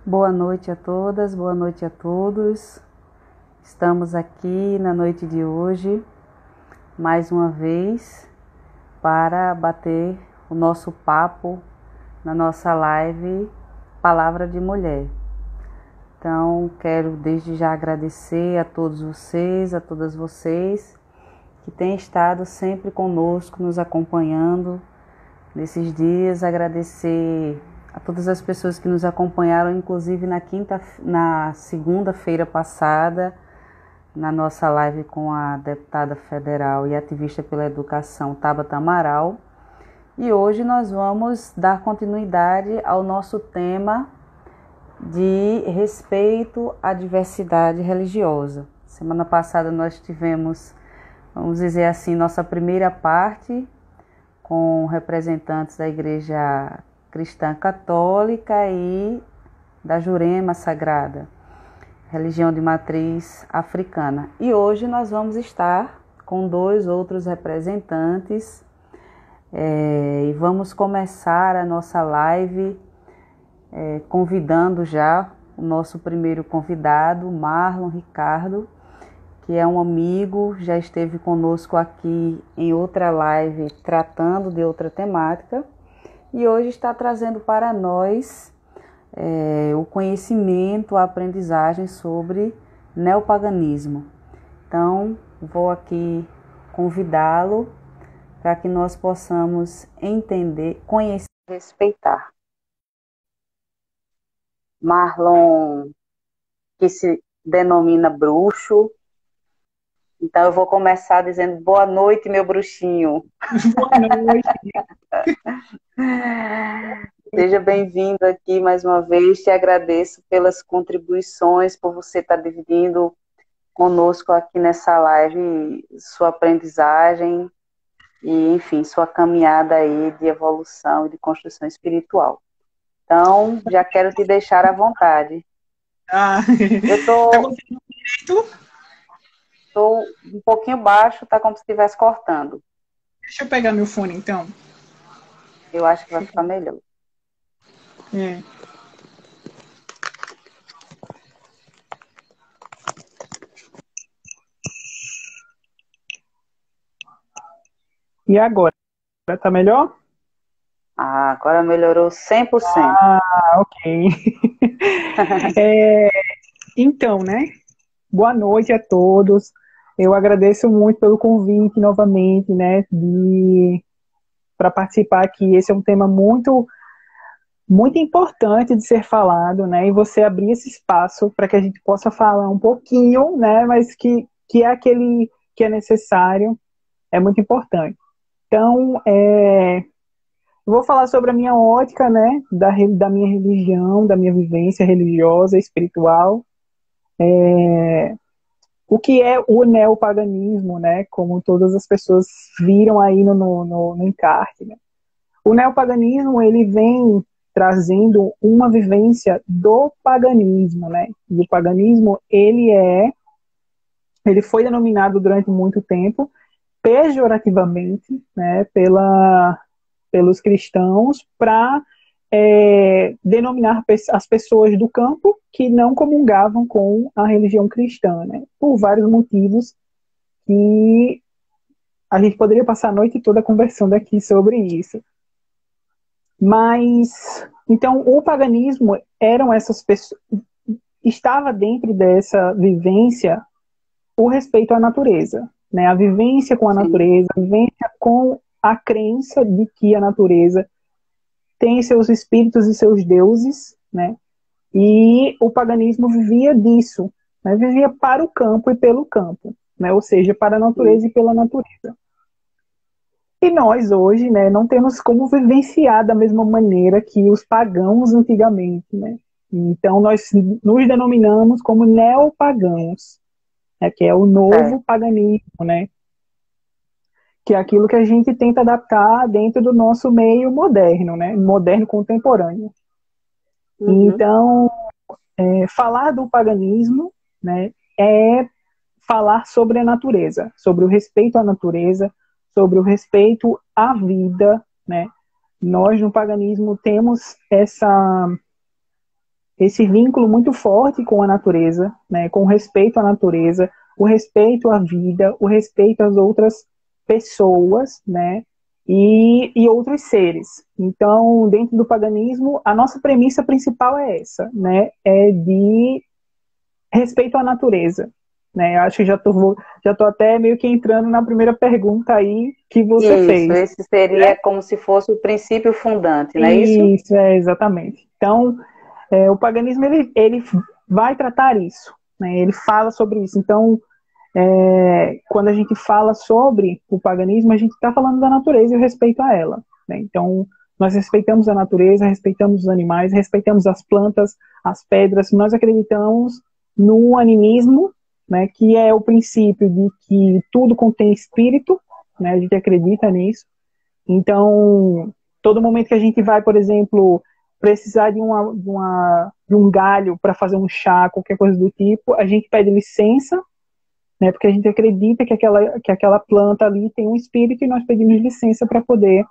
Boa noite a todas, boa noite a todos. Estamos aqui na noite de hoje, mais uma vez, para bater o nosso papo na nossa live Palavra de Mulher. Então, quero desde já agradecer a todos vocês, a todas vocês que têm estado sempre conosco, nos acompanhando nesses dias. Agradecer a todas as pessoas que nos acompanharam, inclusive na segunda-feira passada, na nossa live com a deputada federal e ativista pela educação, Tabata Amaral. E hoje nós vamos dar continuidade ao nosso tema de respeito à diversidade religiosa. Semana passada nós tivemos, vamos dizer assim, nossa primeira parte com representantes da Igreja Cristã Católica e da Jurema Sagrada, religião de matriz africana. E hoje nós vamos estar com dois outros representantes e vamos começar a nossa live convidando já o nosso primeiro convidado, Marlon Ricardo, que é um amigo, já esteve conosco aqui em outra live tratando de outra temática e hoje está trazendo para nós o conhecimento, a aprendizagem sobre neopaganismo. Então, vou aqui convidá-lo para que nós possamos entender, conhecer e respeitar. Marlon, que se denomina bruxo. Então eu vou começar dizendo boa noite, meu bruxinho. Boa noite. Seja bem-vindo aqui mais uma vez. Te agradeço pelas contribuições, por você estar dividindo conosco aqui nessa live sua aprendizagem e, enfim, sua caminhada aí de evolução e de construção espiritual. Então, já quero te deixar à vontade. Eu Tá me ouvindo direito? tô um pouquinho baixo, tá como se estivesse cortando. Deixa eu pegar meu fone, então. Eu acho que vai ficar melhor. É. E agora? Tá melhor? Ah, agora melhorou 100%. Ok. É, então, né? Boa noite a todos. Eu agradeço muito pelo convite novamente, né? Para participar aqui. Esse é um tema muito importante de ser falado, né? E você abrir esse espaço para que a gente possa falar um pouquinho, né? Mas que é aquele que é necessário, é muito importante. Então, vou falar sobre a minha ótica, né? Da minha religião, da minha vivência religiosa, espiritual. O que é o neopaganismo, né? Como todas as pessoas viram aí no encarte, né? O neopaganismo, ele vem trazendo uma vivência do paganismo, né? E o paganismo, ele foi denominado durante muito tempo pejorativamente, né, pelos cristãos para denominar as pessoas do campo que não comungavam com a religião cristã, né? Por vários motivos que a gente poderia passar a noite toda conversando aqui sobre isso. Mas, então, o paganismo eram essas pessoas, estava dentro dessa vivência o respeito à natureza, né? A vivência com a Sim, natureza, a vivência com a crença de que a natureza tem seus espíritos e seus deuses, né? E o paganismo vivia disso, né? Vivia para o campo e pelo campo, né? Ou seja, para a sim. natureza e pela natureza. E nós hoje, né, não temos como vivenciar da mesma maneira que os pagãos antigamente, né? Então nós nos denominamos como neopagãos, né, que é o É. novo paganismo, né? Que é aquilo que a gente tenta adaptar dentro do nosso meio moderno, né? Moderno contemporâneo. Uhum. Então, falar do paganismo, né, é falar sobre a natureza, sobre o respeito à natureza, sobre o respeito à vida, né? Nós no paganismo temos esse vínculo muito forte com a natureza, né, com o respeito à natureza, o respeito à vida, o respeito às outras pessoas, né, e outros seres. Então, dentro do paganismo, a nossa premissa principal é essa, né, é de respeito à natureza. Né, eu acho que já tô até meio que entrando na primeira pergunta aí que você Isso, fez. esse seria como se fosse o princípio fundante, não é isso? Isso, exatamente. Então, o paganismo ele vai tratar isso, né? Ele fala sobre isso. Então, quando a gente fala sobre o paganismo, a gente está falando da natureza e o respeito a ela, né? Então, nós respeitamos a natureza, respeitamos os animais, respeitamos as plantas, as pedras. Nós acreditamos no animismo, né? Que é o princípio de que tudo contém espírito, né? A gente acredita nisso. Então, todo momento que a gente vai, por exemplo, precisar de um galho para fazer um chá, qualquer coisa do tipo, a gente pede licença, né, porque a gente acredita que aquela planta ali tem um espírito e nós pedimos licença para poder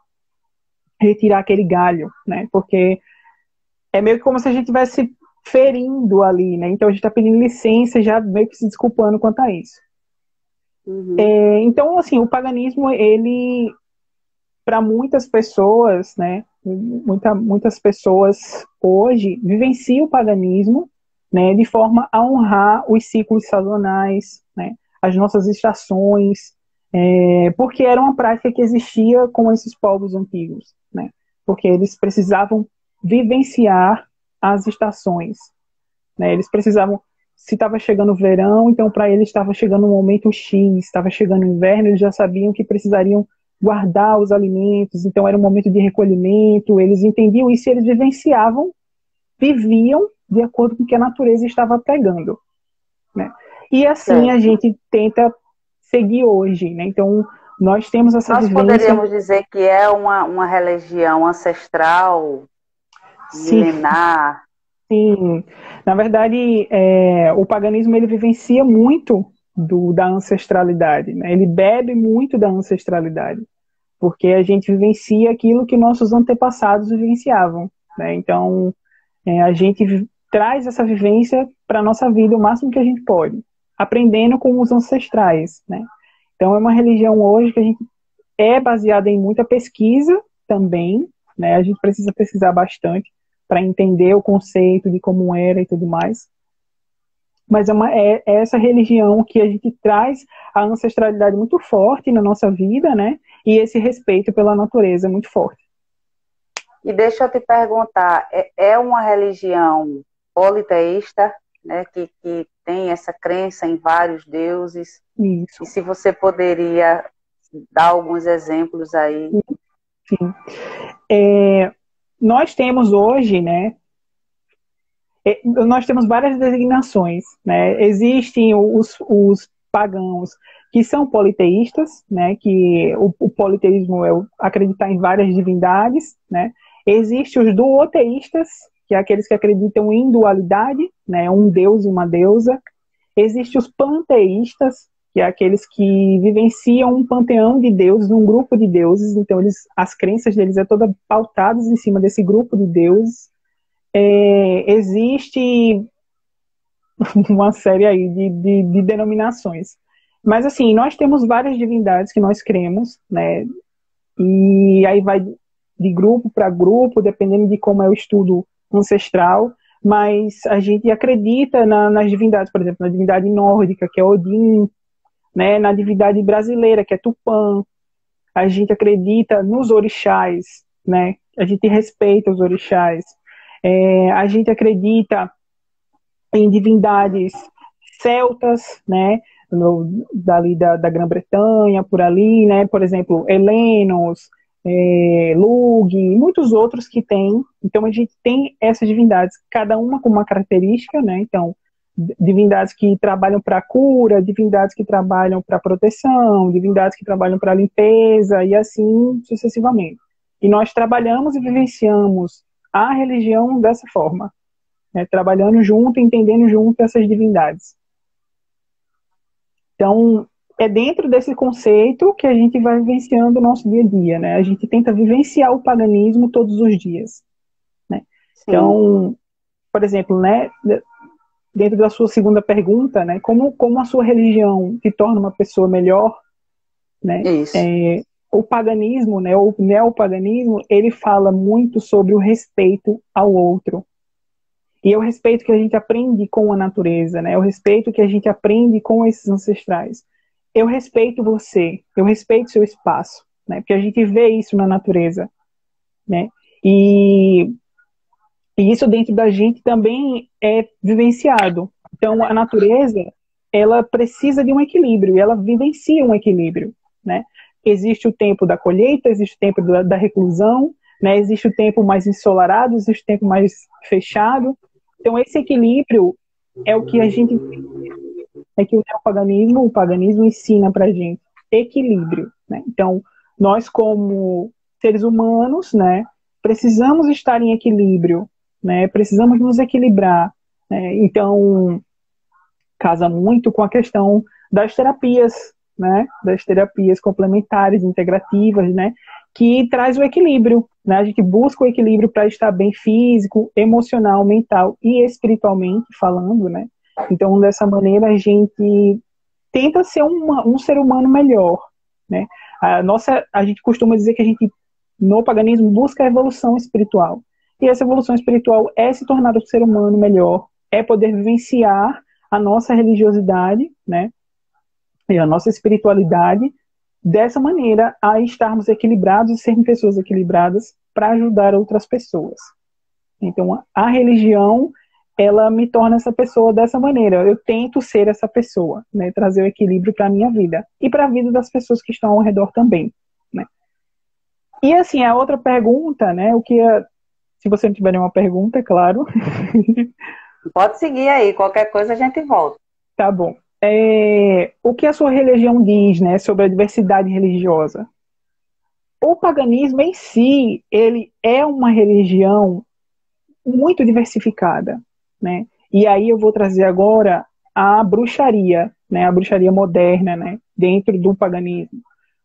retirar aquele galho, né, porque é meio que como se a gente estivesse ferindo ali, né, então a gente está pedindo licença já meio que se desculpando quanto a isso. Uhum. Então, assim, o paganismo, ele para muitas pessoas, né, muitas pessoas hoje vivenciam o paganismo, né, de forma a honrar os ciclos sazonais, né, as nossas estações, porque era uma prática que existia com esses povos antigos, né, porque eles precisavam vivenciar as estações, né, eles precisavam, se estava chegando o verão, então para eles estava chegando um momento X, estava chegando o inverno, eles já sabiam que precisariam guardar os alimentos, então era um momento de recolhimento, eles entendiam isso e eles viviam de acordo com o que a natureza estava pregando, né? E assim a Certo. gente tenta seguir hoje, né? Então nós temos essa Nós vivência, poderíamos dizer que é uma religião ancestral, sim, milenar. sim. Na verdade, o paganismo ele vivencia muito da ancestralidade, né? Ele bebe muito da ancestralidade, porque a gente vivencia aquilo que nossos antepassados vivenciavam, né? Então, a gente traz essa vivência para a nossa vida o máximo que a gente pode, aprendendo com os ancestrais, né? Então, é uma religião hoje que a gente é baseada em muita pesquisa também, né? A gente precisa pesquisar bastante para entender o conceito de como era e tudo mais. Mas é essa religião que a gente traz a ancestralidade muito forte na nossa vida, né? E esse respeito pela natureza é muito forte. E deixa eu te perguntar, é uma religião politeísta, né, que tem essa crença em vários deuses? Isso. E se você poderia dar alguns exemplos aí? Sim. Nós temos hoje, né? Nós temos várias designações, né? Existem os pagãos que são politeístas, né? Que o politeísmo é acreditar em várias divindades, né? Existem os duoteístas, que é aqueles que acreditam em dualidade, né? Um deus e uma deusa. Existem os panteístas, que é aqueles que vivenciam um panteão de deuses, um grupo de deuses. Então, as crenças deles é toda pautadas em cima desse grupo de deuses. Existe uma série aí de denominações. Mas, assim, nós temos várias divindades que nós cremos, né? E aí vai de grupo para grupo, dependendo de como é o estudo ancestral. Mas a gente acredita nas divindades, por exemplo, na divindade nórdica, que é Odin, né? Na divindade brasileira, que é Tupã. A gente acredita nos orixás, né? A gente respeita os orixás. A gente acredita em divindades celtas, né, dali da Grã-Bretanha, por ali, né, por exemplo, helenos, Lug, e muitos outros que tem. Então a gente tem essas divindades, cada uma com uma característica, né, então divindades que trabalham para cura, divindades que trabalham para proteção, divindades que trabalham para limpeza e assim sucessivamente. E nós trabalhamos e vivenciamos a religião dessa forma, né, trabalhando junto, entendendo junto essas divindades. Então, é dentro desse conceito que a gente vai vivenciando o nosso dia a dia, né? A gente tenta vivenciar o paganismo todos os dias, né? Sim. Então, por exemplo, né, dentro da sua segunda pergunta, né, como a sua religião te torna uma pessoa melhor, né? Isso. O paganismo, né, o neopaganismo, ele fala muito sobre o respeito ao outro. E é o respeito que a gente aprende com a natureza, né? É o respeito que a gente aprende com esses ancestrais. Eu respeito você, eu respeito seu espaço, né? Porque a gente vê isso na natureza, né? E, e isso dentro da gente também é vivenciado. Então, a natureza, ela precisa de um equilíbrio, e ela vivencia um equilíbrio, né? Existe o tempo da colheita, existe o tempo da reclusão, né? Existe o tempo mais ensolarado, existe o tempo mais fechado. Então, esse equilíbrio é o que a gente, é que o paganismo ensina para a gente, equilíbrio, né? Então, nós como seres humanos, né, precisamos estar em equilíbrio, né? Precisamos nos equilibrar, né? Então, casa muito com a questão das terapias, né? Das terapias complementares, integrativas, né? Que traz o equilíbrio, né? A gente busca o equilíbrio para estar bem físico, emocional, mental e espiritualmente falando, né? Então, dessa maneira, a gente tenta ser um ser humano melhor, né? A gente costuma dizer que a gente, no paganismo, busca a evolução espiritual. E essa evolução espiritual é se tornar um ser humano melhor, é poder vivenciar a nossa religiosidade, né? E a nossa espiritualidade dessa maneira a estarmos equilibrados e sermos pessoas equilibradas para ajudar outras pessoas. Então, a religião, ela me torna essa pessoa dessa maneira. Eu tento ser essa pessoa, né? Trazer o equilíbrio para a minha vida e para a vida das pessoas que estão ao redor também, né? E assim, a outra pergunta, né? Se você não tiver nenhuma pergunta, é claro. Pode seguir aí, qualquer coisa a gente volta. Tá bom. O que a sua religião diz, né, sobre a diversidade religiosa? O paganismo em si, ele é uma religião muito diversificada, né? E aí eu vou trazer agora a bruxaria, né? A bruxaria moderna, né? Dentro do paganismo.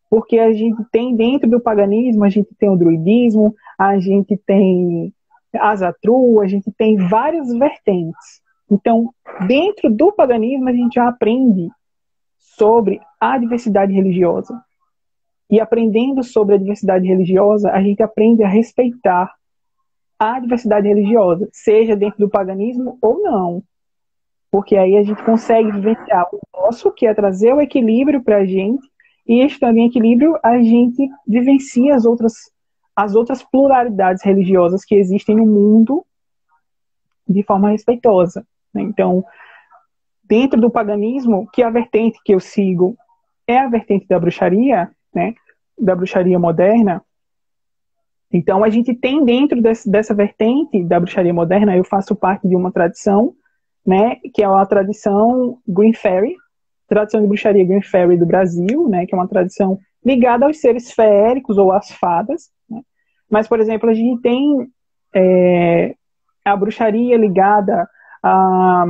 Porque a gente tem dentro do paganismo, a gente tem o druidismo, a gente tem a Zatru, a gente tem várias vertentes. Então, dentro do paganismo, a gente já aprende sobre a diversidade religiosa. E aprendendo sobre a diversidade religiosa, a gente aprende a respeitar a diversidade religiosa, seja dentro do paganismo ou não. Porque aí a gente consegue vivenciar o nosso, que é trazer o equilíbrio para a gente, e estando em equilíbrio, a gente vivencia as outras pluralidades religiosas que existem no mundo de forma respeitosa, né? Então, dentro do paganismo, que a vertente que eu sigo é a vertente da bruxaria, né? Da bruxaria moderna. Então, a gente tem dentro dessa vertente da bruxaria moderna, eu faço parte de uma tradição, né, que é a tradição Green Fairy, tradição de bruxaria Green Fairy do Brasil, né, que é uma tradição ligada aos seres feéricos ou às fadas, né? Mas, por exemplo, a gente tem a bruxaria ligada a,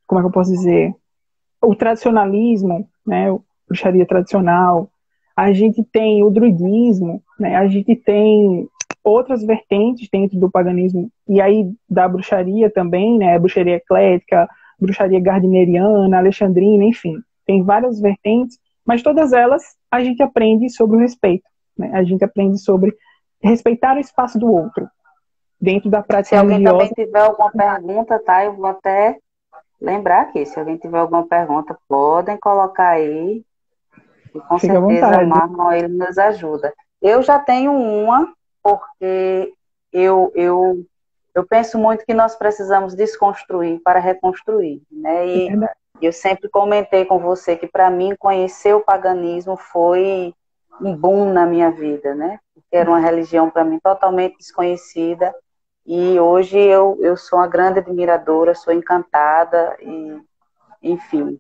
como é que eu posso dizer, o tradicionalismo, né, a bruxaria tradicional, a gente tem o druidismo, né, a gente tem outras vertentes dentro do paganismo, e aí da bruxaria também, né, bruxaria eclética, bruxaria gardneriana, alexandrina, enfim, tem várias vertentes, mas todas elas a gente aprende sobre o respeito, né, a gente aprende sobre respeitar o espaço do outro, dentro da Se prática alguém também religiosa. tiver alguma pergunta, tá? Eu vou até lembrar aqui. Se alguém tiver alguma pergunta, podem colocar aí. E com Fica à certeza o vontade. Marlon ele nos ajuda. Eu já tenho uma, porque eu penso muito que nós precisamos desconstruir para reconstruir, né? É E verdade. eu sempre comentei com você que para mim conhecer o paganismo foi um boom na minha vida, né? Porque era uma religião para mim totalmente desconhecida e hoje eu sou uma grande admiradora, sou encantada e, enfim,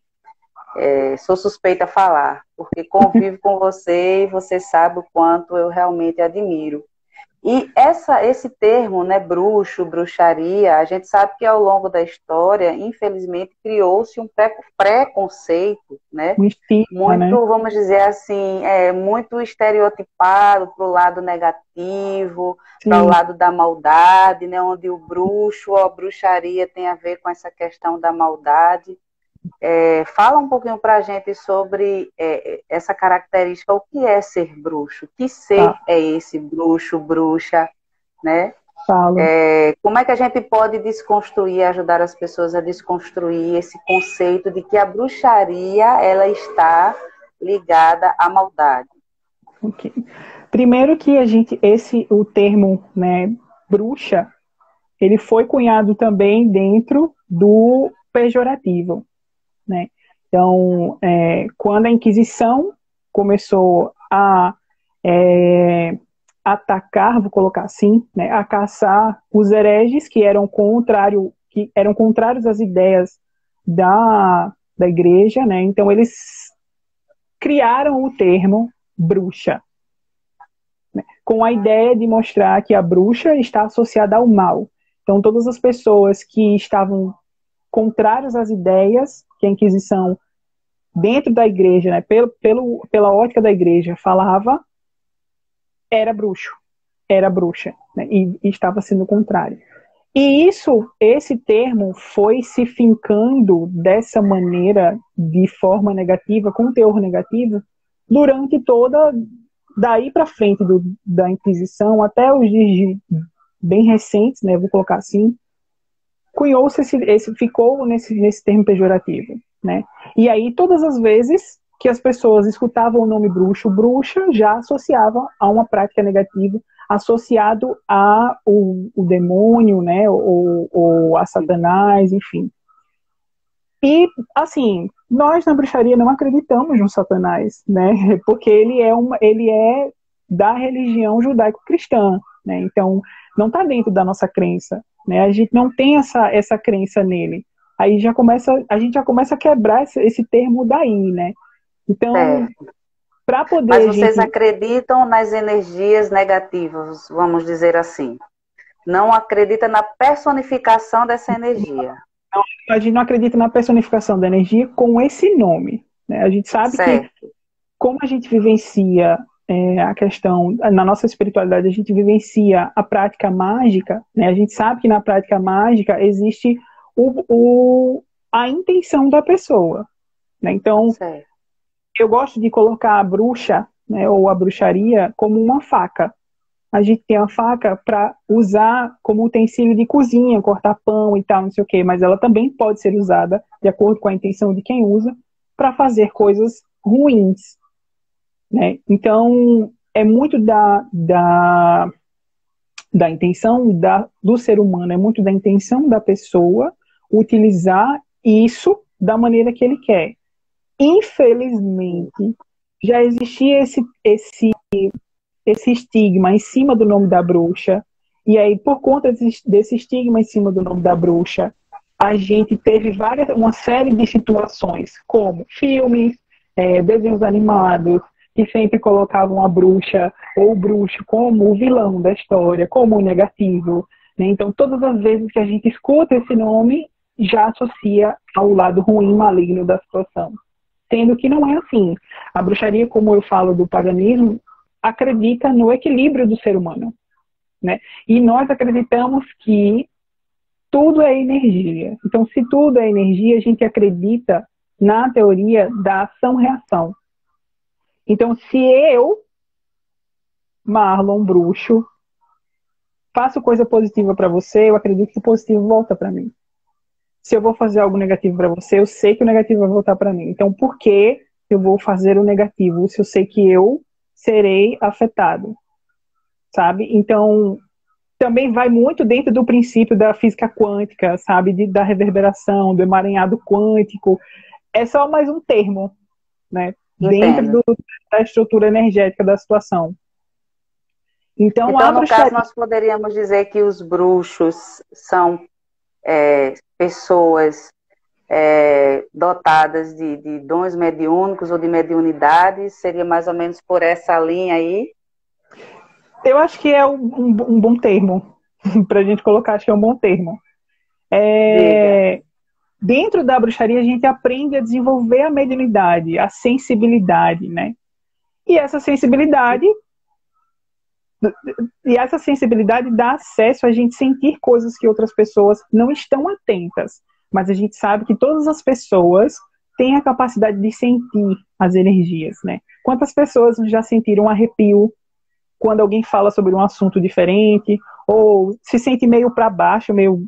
sou suspeita a falar, porque convivo com você e você sabe o quanto eu realmente admiro. E esse termo, né, bruxo, bruxaria, a gente sabe que ao longo da história, infelizmente, criou-se um preconceito, né? Um estigma, né? Muito, vamos dizer assim, muito estereotipado para o lado negativo, para o Sim, lado da maldade, né? Onde o bruxo ou a bruxaria tem a ver com essa questão da maldade. Fala um pouquinho para a gente sobre essa característica, o que é ser bruxo, que ser tá, é esse bruxo, bruxa, né? falo. Como é que a gente pode desconstruir, ajudar as pessoas a desconstruir esse conceito de que a bruxaria ela está ligada à maldade? Ok. Primeiro que o termo, né, bruxa, ele foi cunhado também dentro do pejorativo, né? Então, quando a Inquisição começou a é, atacar, vou colocar assim, né, a caçar os hereges que eram contrários às ideias da igreja, né? Então eles criaram o termo bruxa, né, com a ideia de mostrar que a bruxa está associada ao mal. Então todas as pessoas que estavam contrárias às ideias que a Inquisição dentro da igreja, né, pela ótica da igreja, falava, era bruxo, era bruxa, né, e estava sendo o contrário. E esse termo foi se fincando dessa maneira, de forma negativa, com teor negativo, durante daí para frente da Inquisição, até os dias bem recentes, né, vou colocar assim, cunhou-se ficou nesse termo pejorativo, né? E aí todas as vezes que as pessoas escutavam o nome bruxo, bruxa já associavam a uma prática negativa, associado a o demônio, né? Ou a Satanás, enfim. E assim, nós na bruxaria não acreditamos no Satanás, né? Porque ele é da religião judaico-cristã, né? Então não está dentro da nossa crença, né? A gente não tem essa crença nele. Aí a gente já começa a quebrar esse termo daí, né? Então, Certo. para Mas poder a vocês gente, acreditam nas energias negativas, vamos dizer assim. Não acredita na personificação dessa energia. a gente não acredita na personificação da energia com esse nome, né? A gente sabe que Certo. como a gente vivencia a questão, na nossa espiritualidade, a gente vivencia a prática mágica, né? A gente sabe que na prática mágica existe a intenção da pessoa, né? Então, Certo. eu gosto de colocar a bruxa, né, ou a bruxaria como uma faca. A gente tem a faca para usar como utensílio de cozinha, cortar pão e tal, não sei o quê, mas ela também pode ser usada, de acordo com a intenção de quem usa, para fazer coisas ruins, né? Então, é muito da intenção do ser humano, é muito da intenção da pessoa utilizar isso da maneira que ele quer. Infelizmente, já existia esse estigma em cima do nome da bruxa, e aí, por conta desse estigma em cima do nome da bruxa, a gente teve uma série de situações, como filmes, desenhos animados, que sempre colocavam a bruxa ou o bruxo como o vilão da história, como o negativo, né? Então, todas as vezes que a gente escuta esse nome, já associa ao lado ruim, maligno da situação. Sendo que não é assim. A bruxaria, como eu falo do paganismo, acredita no equilíbrio do ser humano, né? E nós acreditamos que tudo é energia. Então, se tudo é energia, a gente acredita na teoria da ação-reação. Então, se eu, Marlon, bruxo, faço coisa positiva para você, eu acredito que o positivo volta para mim. Se eu vou fazer algo negativo para você, eu sei que o negativo vai voltar para mim. Então, por que eu vou fazer o negativo se eu sei que eu serei afetado, sabe? Então, também vai muito dentro do princípio da física quântica, sabe? Da reverberação, do emaranhado quântico. É só mais um termo, né? Dentro Entendo. da estrutura energética da situação. Então, Então, a no caso, bruxaria, nós poderíamos dizer que os bruxos são pessoas dotadas de dons mediúnicos ou de mediunidade, seria mais ou menos por essa linha aí? Eu acho que é um bom termo para a gente colocar, acho que é um bom termo. Diga. Dentro da bruxaria, a gente aprende a desenvolver a mediunidade, a sensibilidade, né? E essa sensibilidade, e essa sensibilidade dá acesso a gente sentir coisas que outras pessoas não estão atentas. Mas a gente sabe que todas as pessoas têm a capacidade de sentir as energias, né? Quantas pessoas já sentiram um arrepio quando alguém fala sobre um assunto diferente, ou se sente meio para baixo, meio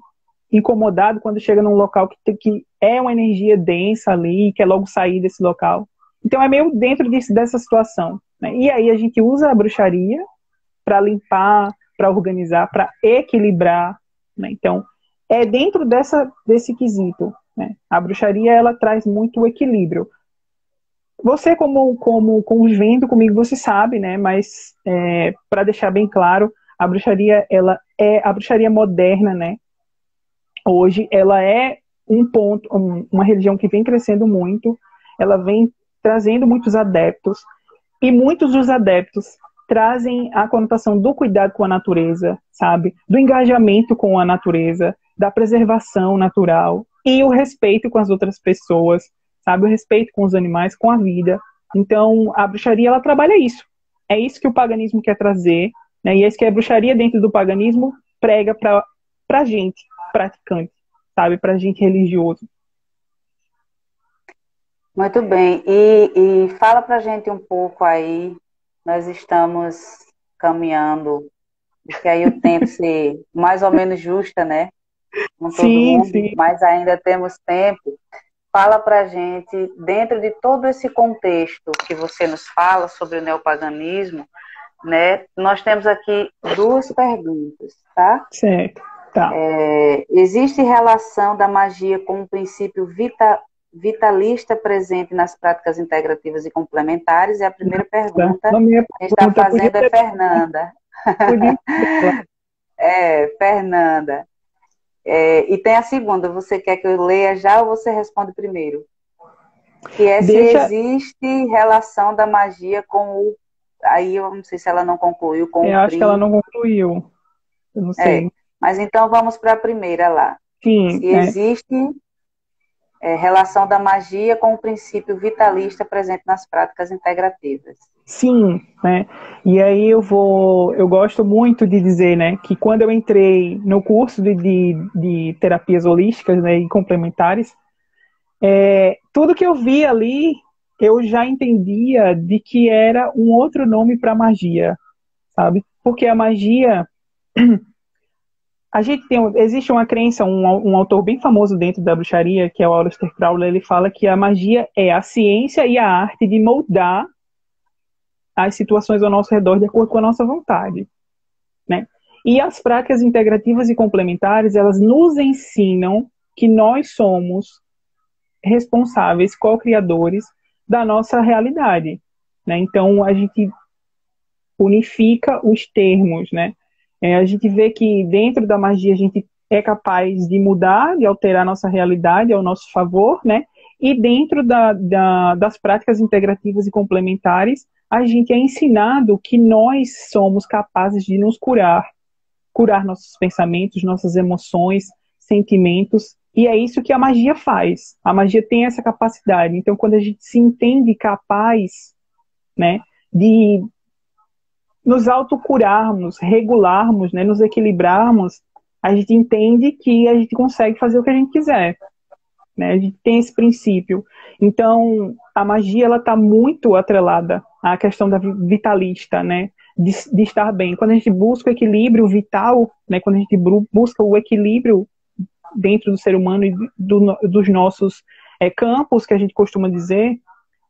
incomodado quando chega num local que é uma energia densa ali, quer logo sair desse local. Então é meio dentro dessa situação, né? E aí a gente usa a bruxaria para limpar, para organizar, para equilibrar, né? Então é dentro desse quesito, né? A bruxaria, ela traz muito o equilíbrio. Você, como convivendo comigo, você sabe, né? Mas para deixar bem claro, a bruxaria, ela é a bruxaria moderna, né? Hoje, ela é uma religião que vem crescendo muito, ela vem trazendo muitos adeptos, e muitos dos adeptos trazem a conotação do cuidado com a natureza, sabe? Do engajamento com a natureza, da preservação natural e o respeito com as outras pessoas, sabe? O respeito com os animais, com a vida. Então, a bruxaria, ela trabalha isso. É isso que o paganismo quer trazer, né? E é isso que a bruxaria dentro do paganismo prega para gente praticante, sabe? Para gente religioso. Muito bem. E fala pra gente um pouco aí, nós estamos caminhando, porque aí o tempo se mais ou menos justa, né? Com todo Sim, mundo, sim. mas ainda temos tempo. Fala pra gente, dentro de todo esse contexto que você nos fala sobre o neopaganismo, né? Nós temos aqui duas perguntas, tá? Certo. Tá. Existe relação da magia com o princípio vitalista presente nas práticas integrativas e complementares? E a primeira pergunta A minha que está pergunta podia fazendo é ter. Fernanda. Podia Fernanda. E tem a segunda, você quer que eu leia já ou você responde primeiro? Que é se Deixa. existe relação da magia com o... Aí eu não sei se ela não concluiu, com Eu o acho que ela PRI. não concluiu. Eu não sei. Mas então vamos para a primeira lá. Se Sim, existe relação da magia com o princípio vitalista presente nas práticas integrativas. sim, né? E aí eu gosto muito de dizer, né, que quando eu entrei no curso de terapias holísticas, né, e complementares, tudo que eu vi ali, eu já entendia de que era um outro nome para magia, sabe? Porque a magia, a gente existe uma crença, um autor bem famoso dentro da bruxaria, que é o Aleister Crowley, ele fala que a magia é a ciência e a arte de moldar as situações ao nosso redor de acordo com a nossa vontade, né? E as práticas integrativas e complementares, elas nos ensinam que nós somos responsáveis, co-criadores da nossa realidade, né? Então, a gente unifica os termos, né? A gente vê que dentro da magia a gente é capaz de mudar, de alterar a nossa realidade ao nosso favor, né? E dentro das práticas integrativas e complementares, a gente é ensinado que nós somos capazes de nos curar nossos pensamentos, nossas emoções, sentimentos, e é isso que a magia faz. A magia tem essa capacidade. Então, quando a gente se entende capaz, né, de nos autocurarmos, regularmos, né, nos equilibrarmos, a gente entende que a gente consegue fazer o que a gente quiser, né? A gente tem esse princípio. Então, a magia, ela está muito atrelada à questão da vitalista, né? De estar bem. Quando a gente busca o equilíbrio vital, né? Quando a gente busca o equilíbrio dentro do ser humano e dos nossos campos, que a gente costuma dizer,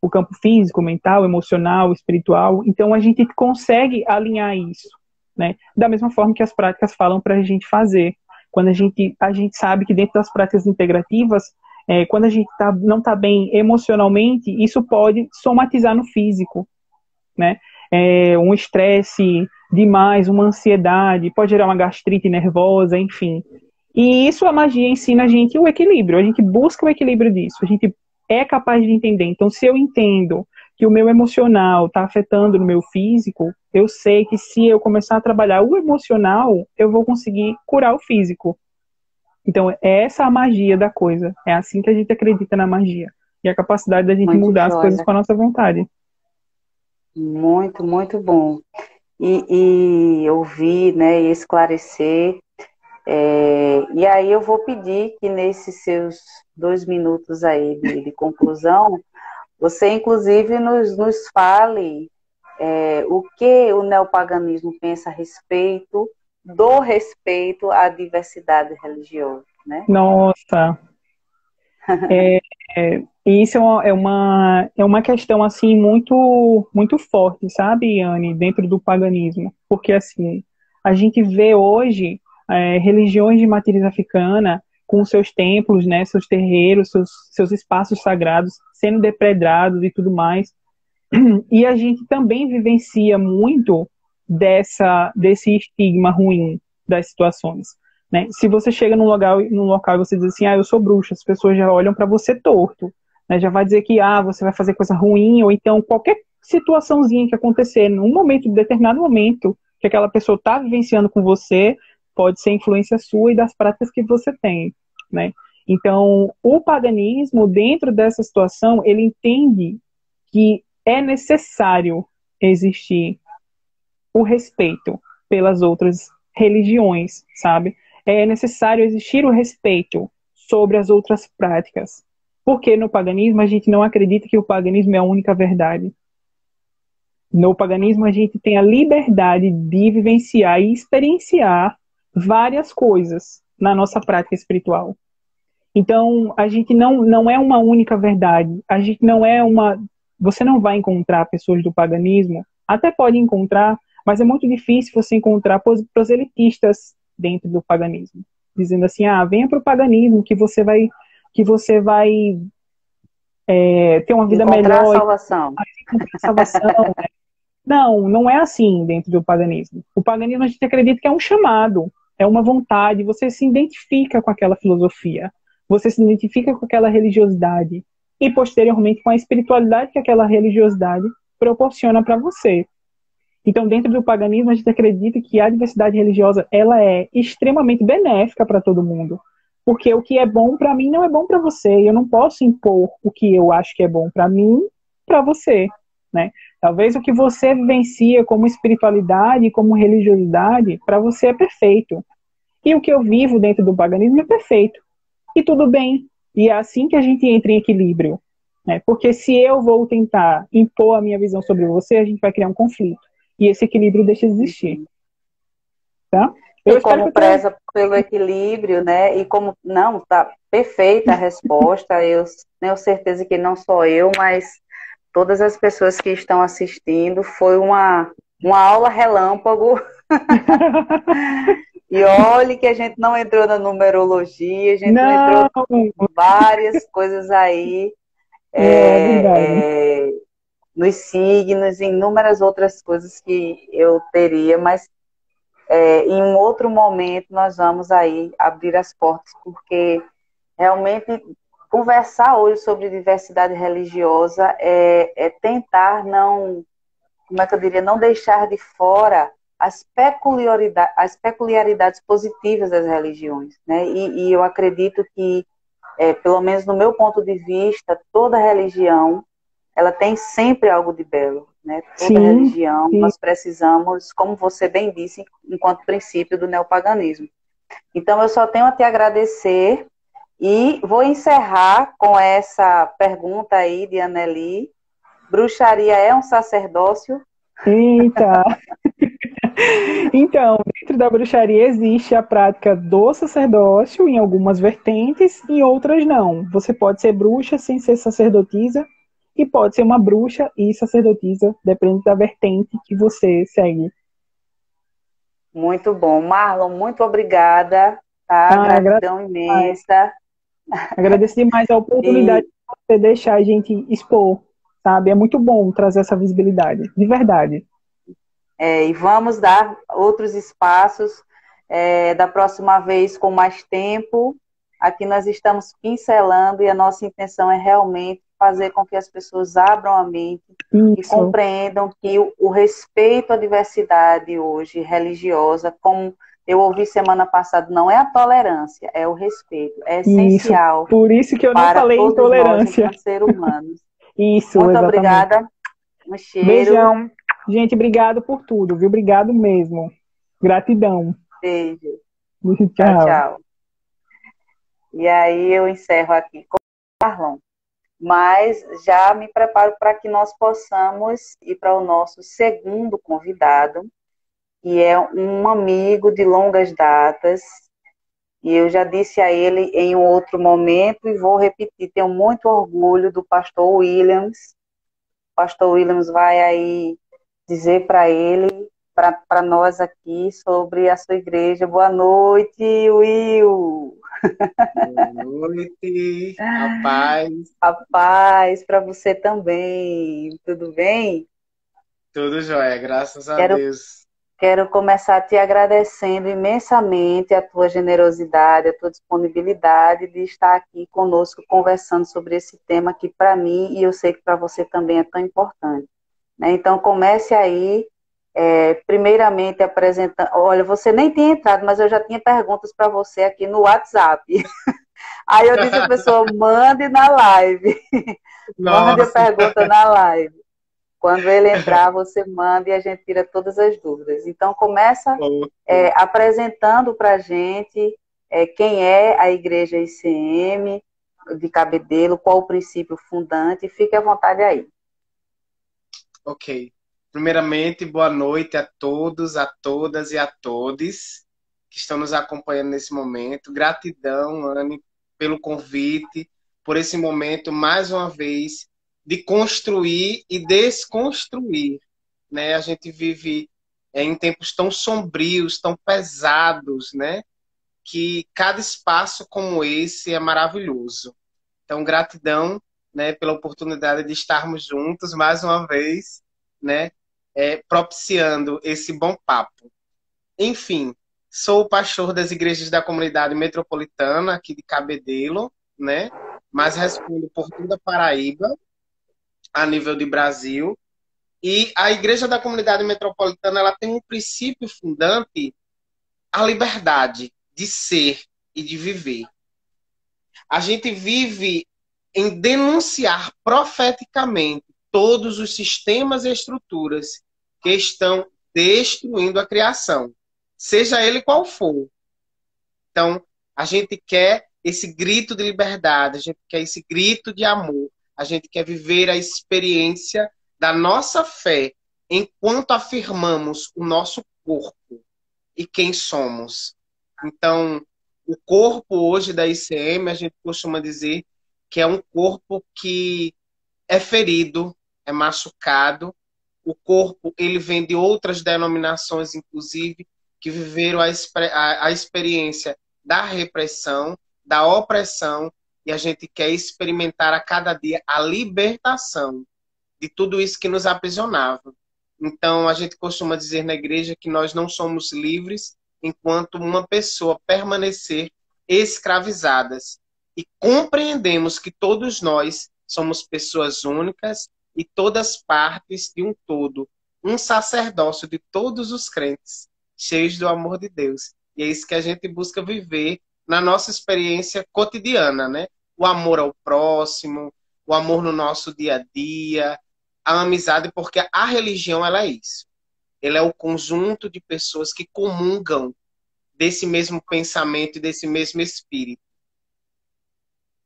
o campo físico, mental, emocional, espiritual. Então, a gente consegue alinhar isso, né? Da mesma forma que as práticas falam para a gente fazer. Quando a gente sabe que dentro das práticas integrativas, quando a gente não está bem emocionalmente, isso pode somatizar no físico, né? Um estresse demais, uma ansiedade, pode gerar uma gastrite nervosa, enfim. E isso a magia ensina a gente o equilíbrio, a gente busca o equilíbrio disso, a gente é capaz de entender. Então, se eu entendo que o meu emocional está afetando no meu físico, eu sei que se eu começar a trabalhar o emocional, eu vou conseguir curar o físico. Então, é essa a magia da coisa. É assim que a gente acredita na magia. E a capacidade da gente Muito mudar as coisas joia. com a nossa vontade. Muito, muito bom. E ouvir, né, e esclarecer. E aí eu vou pedir que nesses seus 2 minutos aí de conclusão, você inclusive nos fale o que o neopaganismo pensa a respeito do respeito à diversidade religiosa, né? Nossa, é, isso é uma questão assim muito forte, sabe, Anne, dentro do paganismo, porque assim a gente vê hoje religiões de matriz africana com seus templos, né, seus terreiros, seus espaços sagrados sendo depredados e tudo mais, e a gente também vivencia muito desse estigma ruim das situações. Né? Se você chega num local e você diz assim, eu sou bruxa, as pessoas já olham para você torto. Né? Já vai dizer que você vai fazer coisa ruim, ou então qualquer situaçãozinha que acontecer, num momento, determinado momento, que aquela pessoa está vivenciando com você, pode ser influência sua e das práticas que você tem. Né? Então, o paganismo, dentro dessa situação, ele entende que é necessário existir o respeito pelas outras religiões, sabe? É necessário existir o respeito sobre as outras práticas. Porque no paganismo a gente não acredita que o paganismo é a única verdade. No paganismo a gente tem a liberdade de vivenciar e experienciar várias coisas na nossa prática espiritual. Então, a gente não é uma única verdade. A gente não é uma. Você não vai encontrar pessoas do paganismo, até pode encontrar, mas é muito difícil você encontrar proselitistas dentro do paganismo, dizendo assim, venha para o paganismo que você vai ter uma vida Encontrar a melhor, salvação. encontrar salvação. Não é assim dentro do paganismo. O paganismo a gente acredita que é um chamado, é uma vontade, você se identifica com aquela filosofia, você se identifica com aquela religiosidade e posteriormente com a espiritualidade que aquela religiosidade proporciona para você. Então, dentro do paganismo, a gente acredita que a diversidade religiosa ela é extremamente benéfica para todo mundo, porque o que é bom para mim não é bom para você. Eu não posso impor o que eu acho que é bom para mim para você, né? Talvez o que você vivencia como espiritualidade, como religiosidade, para você é perfeito. E o que eu vivo dentro do paganismo é perfeito. E tudo bem. E é assim que a gente entra em equilíbrio. Né? Porque se eu vou tentar impor a minha visão sobre você, a gente vai criar um conflito. E esse equilíbrio deixa de existir. Tá? Eu E espero que como eu tenha... preza pelo equilíbrio, né? E como não, tá perfeita a resposta. Eu tenho certeza que não só eu, mas todas as pessoas que estão assistindo, foi uma aula relâmpago. E olhe que a gente não entrou na numerologia, a gente não entrou Não, em várias coisas aí, é verdade. nos signos, em inúmeras outras coisas que eu teria, mas em um outro momento nós vamos aí abrir as portas, porque realmente conversar hoje sobre diversidade religiosa é tentar não, como é que eu diria, não deixar de fora as peculiaridades positivas das religiões, né? E eu acredito que, pelo menos no meu ponto de vista, toda religião ela tem sempre algo de belo, né? Toda Sim, religião sim. nós precisamos, como você bem disse, enquanto princípio do neopaganismo. Então eu só tenho a te agradecer e vou encerrar com essa pergunta aí de Anneli. Bruxaria é um sacerdócio? Eita! Então, dentro da bruxaria existe a prática do sacerdócio em algumas vertentes, em outras não. Você pode ser bruxa sem ser sacerdotisa e pode ser uma bruxa e sacerdotisa, depende da vertente que você segue. Muito bom. Marlon, muito obrigada, tá? Ah, Gratidão imensa. agradeço demais a oportunidade E, de você deixar a gente expor, sabe? É muito bom trazer essa visibilidade, de verdade. e vamos dar outros espaços da próxima vez com mais tempo. Aqui nós estamos pincelando e a nossa intenção é realmente fazer com que as pessoas abram a mente e Isso. compreendam que o respeito à diversidade hoje religiosa, como eu ouvi semana passada, não é a tolerância, é o respeito. É Isso. essencial Por isso que eu não para falei todos nós, intolerância. enquanto seres humanos. Isso, Muito exatamente. obrigada. Um cheiro. Beijão. Gente, obrigado por tudo, viu? Obrigado mesmo. Gratidão. Beijo. Tchau, Tchau. tchau. E aí eu encerro aqui com o Carlão. Mas já me preparo para que nós possamos ir para o nosso segundo convidado, que é um amigo de longas datas. E eu já disse a ele em um outro momento e vou repetir, tenho muito orgulho do pastor Williams. O pastor Williams vai aí dizer para ele, para nós aqui, sobre a sua igreja. Boa noite, Will! Boa noite, a paz. A paz para você também. Tudo bem? Tudo jóia, graças a Quero, Deus. quero começar te agradecendo imensamente a tua generosidade, a tua disponibilidade de estar aqui conosco conversando sobre esse tema que para mim e eu sei que para você também é tão importante. Né? Então comece aí, primeiramente apresentando. Olha, você nem tinha entrado, mas eu já tinha perguntas para você aqui no WhatsApp. Aí eu disse a pessoa, mande na live. Mande a Nossa, pergunta na live. Quando ele entrar, você manda e a gente tira todas as dúvidas. Então, começa apresentando para a gente quem é a Igreja ICM de Cabedelo, qual o princípio fundante. Fique à vontade aí. ok. Primeiramente, boa noite a todos, a todas e a todes que estão nos acompanhando nesse momento. Gratidão, Anne, pelo convite, por esse momento, mais uma vez, de construir e desconstruir. Né? A gente vive em tempos tão sombrios, tão pesados, né? Que cada espaço como esse é maravilhoso. Então, gratidão, né, pela oportunidade de estarmos juntos mais uma vez, né, propiciando esse bom papo. Enfim, sou o pastor das igrejas da comunidade metropolitana aqui de Cabedelo, né, mas respondo por toda a Paraíba, a nível de Brasil. E a igreja da comunidade metropolitana, ela tem um princípio fundante, a liberdade de ser e de viver. A gente vive em denunciar profeticamente todos os sistemas e estruturas que estão destruindo a criação, seja ele qual for. Então, a gente quer esse grito de liberdade, a gente quer esse grito de amor, a gente quer viver a experiência da nossa fé enquanto afirmamos o nosso corpo e quem somos. Então, o corpo hoje da ICM, a gente costuma dizer que é um corpo que é ferido, é machucado. O corpo, ele vem de outras denominações, inclusive, que viveram a experiência da repressão, da opressão, e a gente quer experimentar a cada dia a libertação de tudo isso que nos aprisionava. Então, a gente costuma dizer na igreja que nós não somos livres enquanto uma pessoa permanecer escravizadas. E compreendemos que todos nós somos pessoas únicas e todas partes de um todo, um sacerdócio de todos os crentes, cheios do amor de Deus. E é isso que a gente busca viver na nossa experiência cotidiana, né? O amor ao próximo, o amor no nosso dia a dia, a amizade, porque a religião, ela é isso. Ela é o conjunto de pessoas que comungam desse mesmo pensamento e desse mesmo espírito.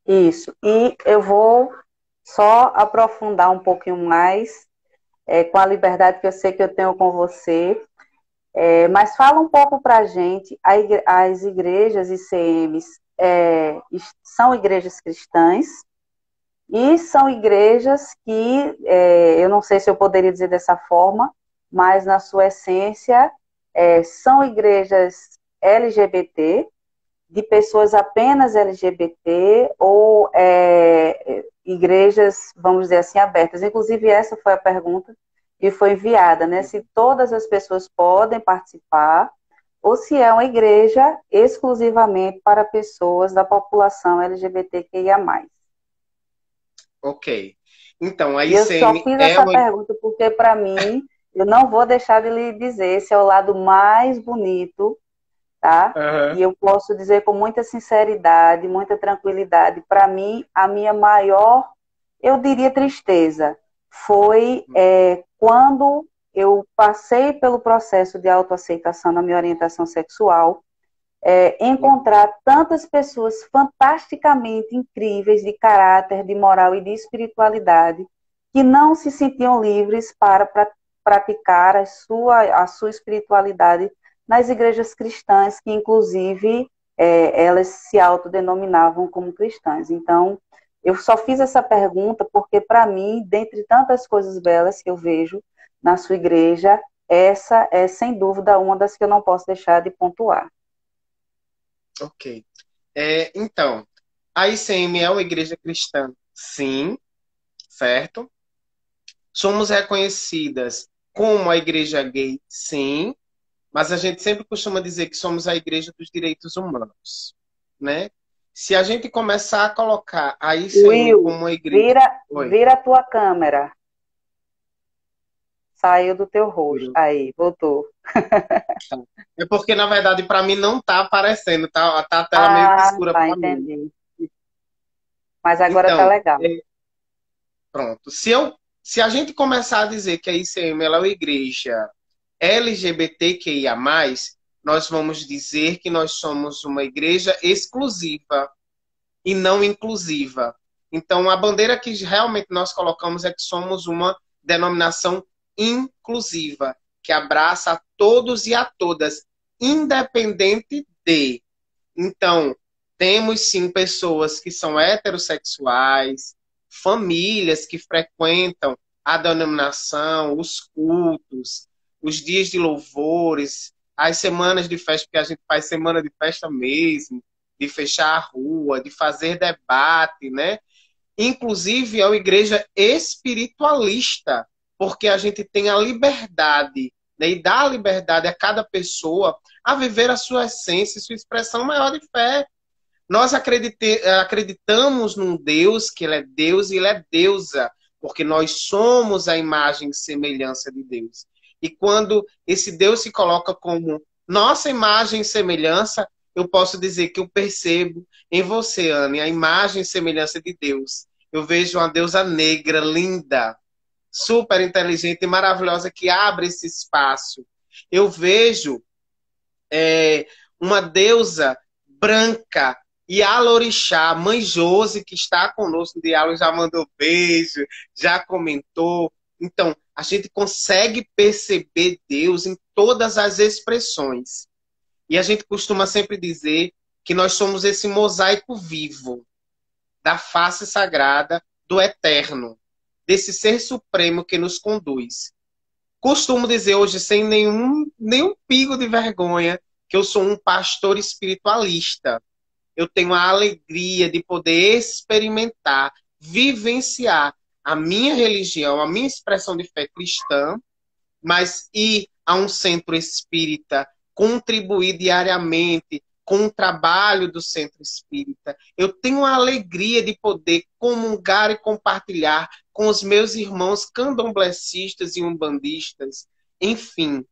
Isso. E eu vou só aprofundar um pouquinho mais com a liberdade que eu sei que eu tenho com você. Mas fala um pouco para a gente, as igrejas ICMs são igrejas cristãs e são igrejas que, eu não sei se eu poderia dizer dessa forma, mas na sua essência são igrejas LGBT, de pessoas apenas LGBT ou igrejas, vamos dizer assim, abertas. Inclusive essa foi a pergunta que foi enviada, né? Se todas as pessoas podem participar ou se é uma igreja exclusivamente para pessoas da população LGBTQIA+. Ok. Então, a E eu só ICM fiz é essa uma... pergunta porque, para mim, eu não vou deixar de lhe dizer, esse é o lado mais bonito, tá? E Aham. eu posso dizer com muita sinceridade, muita tranquilidade, para mim, a minha maior, eu diria, tristeza foi quando eu passei pelo processo de autoaceitação na minha orientação sexual, encontrar tantas pessoas fantasticamente incríveis de caráter, de moral e de espiritualidade que não se sentiam livres para praticar a sua espiritualidade nas igrejas cristãs, que inclusive elas se autodenominavam como cristãs. Então, eu só fiz essa pergunta porque, para mim, dentre tantas coisas belas que eu vejo na sua igreja, essa é, sem dúvida, uma das que eu não posso deixar de pontuar. Ok. Então, a ICM é uma igreja cristã? Sim, certo? Somos reconhecidas como a igreja gay? Sim, mas a gente sempre costuma dizer que somos a igreja dos direitos humanos, né? Se a gente começar a colocar a ICM Will, como uma igreja... vira, Oi. vira a tua câmera. Saiu do teu rosto. Aí, voltou. É porque, na verdade, para mim não tá aparecendo, tá a tela meio que Ah, escura tá, para mim. entendi. Mas agora tá Então, legal. pronto. Se a gente começar a dizer que a ICM ela é uma igreja LGBTQIA+, nós vamos dizer que nós somos uma igreja exclusiva e não inclusiva. Então, a bandeira que realmente nós colocamos é que somos uma denominação inclusiva, que abraça a todos e a todas, independente de. Então, temos sim pessoas que são heterossexuais, famílias que frequentam a denominação, os cultos, os dias de louvores, as semanas de festa, porque a gente faz semana de festa mesmo, de fechar a rua, de fazer debate, né? Inclusive, é uma igreja espiritualista, porque a gente tem a liberdade, né? E dá a liberdade a cada pessoa a viver a sua essência, sua expressão maior de fé. Nós acreditamos num Deus, que Ele é Deus e Ele é deusa, porque nós somos a imagem e semelhança de Deus. E quando esse Deus se coloca como nossa imagem e semelhança, eu posso dizer que eu percebo em você, Anne, a imagem e semelhança de Deus. Eu vejo uma deusa negra, linda, super inteligente e maravilhosa, que abre esse espaço. Eu vejo uma deusa branca, e a Lorixá, Mãe Josi, que está conosco no diálogo, já mandou beijo, já comentou. Então, a gente consegue perceber Deus em todas as expressões. E a gente costuma sempre dizer que nós somos esse mosaico vivo da face sagrada do Eterno, desse ser supremo que nos conduz. Costumo dizer hoje, sem nenhum pingo de vergonha, que eu sou um pastor espiritualista. Eu tenho a alegria de poder experimentar, vivenciar a minha religião, a minha expressão de fé cristã, mas ir a um centro espírita, contribuir diariamente com o trabalho do centro espírita. Eu tenho a alegria de poder comungar e compartilhar com os meus irmãos candomblecistas e umbandistas. Enfim,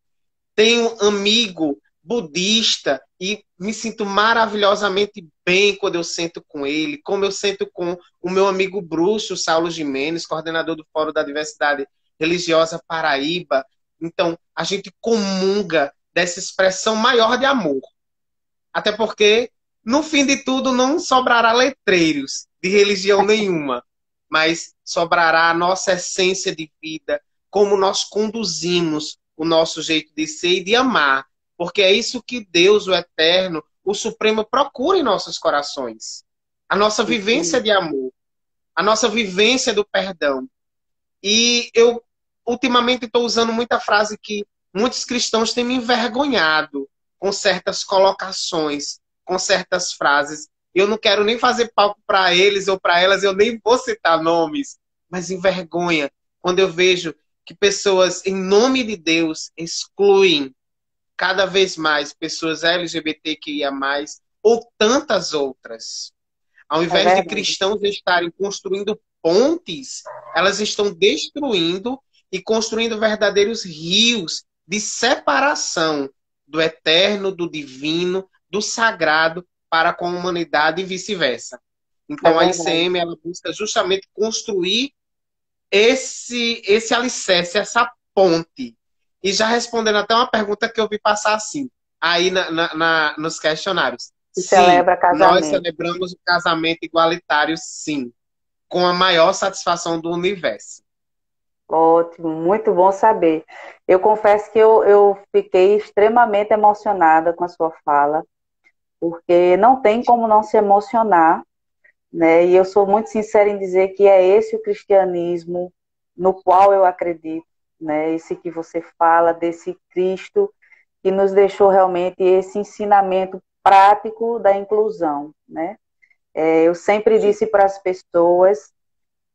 tenho amigo budista e me sinto maravilhosamente bem quando eu sento com ele, como eu sento com o meu amigo bruxo, Saulo Gimenez, coordenador do Fórum da Diversidade Religiosa Paraíba. Então, a gente comunga dessa expressão maior de amor. Até porque, no fim de tudo, não sobrará letreiros de religião nenhuma, mas sobrará a nossa essência de vida, como nós conduzimos o nosso jeito de ser e de amar. Porque é isso que Deus, o Eterno, o Supremo, procura em nossos corações. A nossa vivência de amor, a nossa vivência do perdão. E eu, ultimamente, estou usando muita frase que muitos cristãos têm me envergonhado com certas colocações, com certas frases. Eu não quero nem fazer palco para eles ou para elas, eu nem vou citar nomes, mas envergonha quando eu vejo que pessoas, em nome de Deus, excluem cada vez mais pessoas LGBTQIA+, ou tantas outras. Ao invés de cristãos estarem construindo pontes, elas estão destruindo e construindo verdadeiros rios de separação do eterno, do divino, do sagrado para com a humanidade e vice-versa. É Então a verdade. ICM ela busca justamente construir esse alicerce, essa ponte. E já respondendo até uma pergunta que eu vi passar assim, aí nos questionários. E Sim, celebra nós casamento. celebramos o casamento igualitário, sim, com a maior satisfação do universo. Ótimo, muito bom saber. Eu confesso que eu fiquei extremamente emocionada com a sua fala, porque não tem como não se emocionar, né? E eu sou muito sincera em dizer que é esse o cristianismo no qual eu acredito, né? Esse que você fala, desse Cristo que nos deixou realmente esse ensinamento prático da inclusão, né? Eu sempre Sim. disse para as pessoas,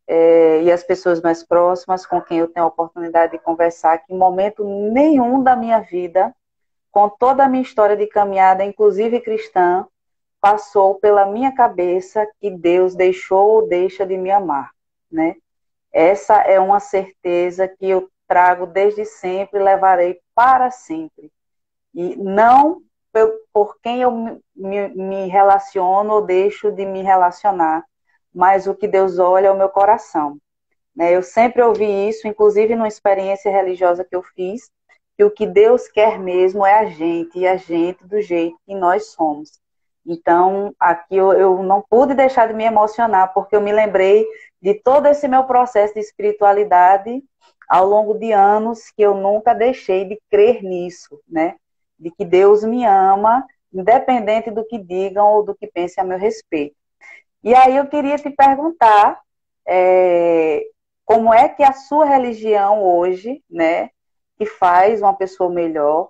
e as pessoas mais próximas com quem eu tenho a oportunidade de conversar, que em momento nenhum da minha vida, com toda a minha história de caminhada, inclusive cristã, passou pela minha cabeça que Deus deixou ou deixa de me amar, né? Essa é uma certeza que eu trago desde sempre e levarei para sempre. E não por quem eu me relaciono ou deixo de me relacionar, mas o que Deus olha é o meu coração, né? Eu sempre ouvi isso, inclusive numa experiência religiosa que eu fiz, que o que Deus quer mesmo é a gente, e a gente do jeito que nós somos. Então, aqui eu não pude deixar de me emocionar, porque eu me lembrei de todo esse meu processo de espiritualidade ao longo de anos, que eu nunca deixei de crer nisso, né? De que Deus me ama, independente do que digam ou do que pensem a meu respeito. E aí eu queria te perguntar, é, como é que a sua religião hoje, né, que faz uma pessoa melhor,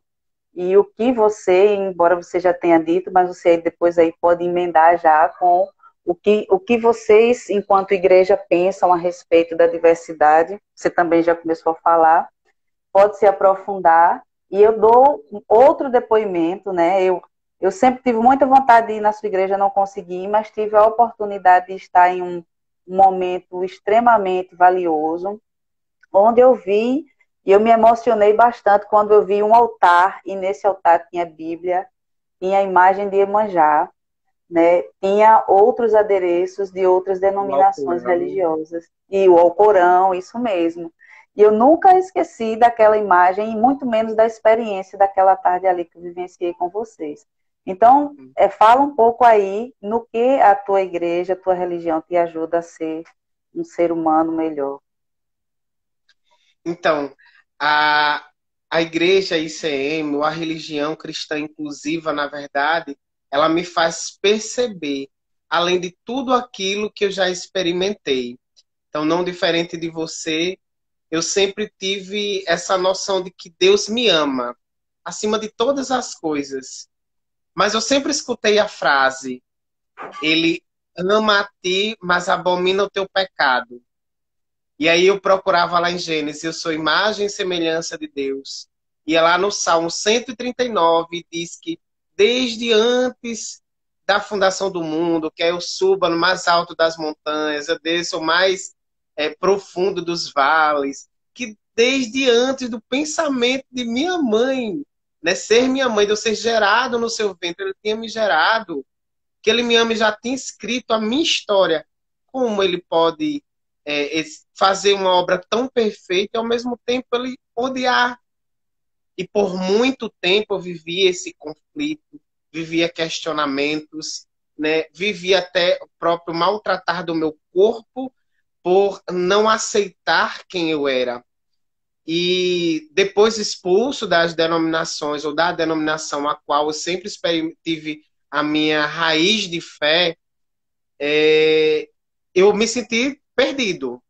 e o que você, embora você já tenha dito, mas você depois aí pode emendar já com o que vocês, enquanto igreja, pensam a respeito da diversidade, você também já começou a falar, pode se aprofundar, e eu dou outro depoimento, né, eu sempre tive muita vontade de ir na sua igreja, não consegui, mas tive a oportunidade de estar em um momento extremamente valioso, onde eu vi, e eu me emocionei bastante quando eu vi um altar, e nesse altar tinha Bíblia, tinha a imagem de Iemanjá, né? Tinha outros adereços de outras O denominações Alcorão. religiosas, e o Alcorão, isso mesmo. E eu nunca esqueci daquela imagem, e muito menos da experiência daquela tarde ali que eu vivenciei com vocês. Então, fala um pouco aí no que a tua igreja, a tua religião te ajuda a ser um ser humano melhor. Então, a, a igreja ICM, ou a religião cristã inclusiva, na verdade, ela me faz perceber, além de tudo aquilo que eu já experimentei. Então, não diferente de você, eu sempre tive essa noção de que Deus me ama, acima de todas as coisas. Mas eu sempre escutei a frase, ele ama a ti, mas abomina o teu pecado. E aí eu procurava lá em Gênesis, eu sou imagem e semelhança de Deus. E é lá no Salmo 139 diz que desde antes da fundação do mundo, que eu suba no mais alto das montanhas, eu desça o mais profundo dos vales, que desde antes do pensamento de minha mãe, né, ser minha mãe, de eu ser gerado no seu ventre, ele tinha me gerado, que ele me ama e já tinha escrito a minha história. Como ele pode fazer uma obra tão perfeita e ao mesmo tempo ele odiar? E por muito tempo eu vivia esse conflito, vivia questionamentos, né? Vivia até o próprio maltratar do meu corpo por não aceitar quem eu era. E depois expulso das denominações, ou da denominação a qual eu sempre tive a minha raiz de fé, eu me senti perdido.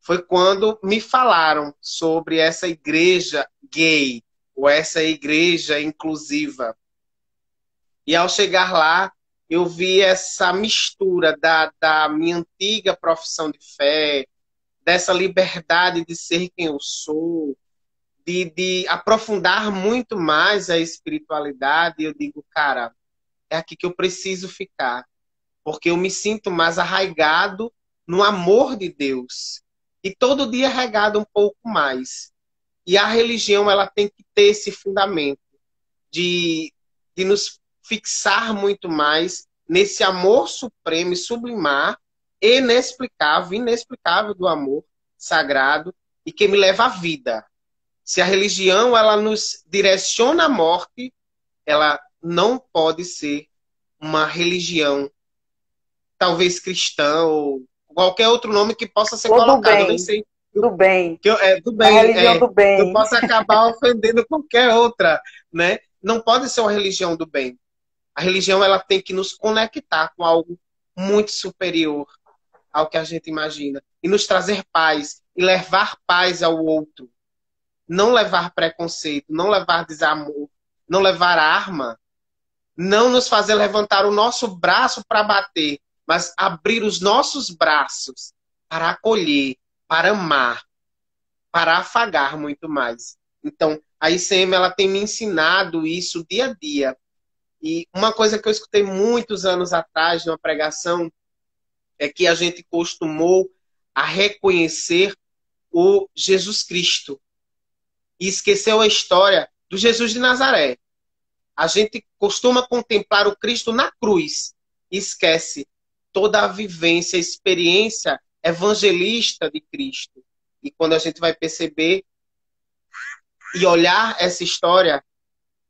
Foi quando me falaram sobre essa igreja gay, ou essa igreja inclusiva. E ao chegar lá, eu vi essa mistura da minha antiga profissão de fé, dessa liberdade de ser quem eu sou, de aprofundar muito mais a espiritualidade. E eu digo, cara, é aqui que eu preciso ficar, porque eu me sinto mais arraigado no amor de Deus. E todo dia é regado um pouco mais. E a religião, ela tem que ter esse fundamento de nos fixar muito mais nesse amor supremo e sublimar, inexplicável do amor sagrado e que me leva à vida. Se a religião ela nos direciona à morte, ela não pode ser uma religião, talvez cristã ou qualquer outro nome que possa ser Ou do colocado. bem, Eu nem sei. do bem. Do A bem, religião do eu bem. posso acabar ofendendo qualquer outra, né? Não pode ser uma religião do bem. A religião ela tem que nos conectar com algo muito superior ao que a gente imagina e nos trazer paz e levar paz ao outro, não levar preconceito, não levar desamor, não levar arma, não nos fazer levantar o nosso braço para bater, mas abrir os nossos braços para acolher, para amar, para afagar muito mais. Então, a ICM ela tem me ensinado isso dia a dia. E uma coisa que eu escutei muitos anos atrás numa pregação é que a gente costumou a reconhecer o Jesus Cristo e esqueceu a história do Jesus de Nazaré. A gente costuma contemplar o Cristo na cruz e esquece toda a vivência, a experiência evangelista de Cristo. E quando a gente vai perceber e olhar essa história,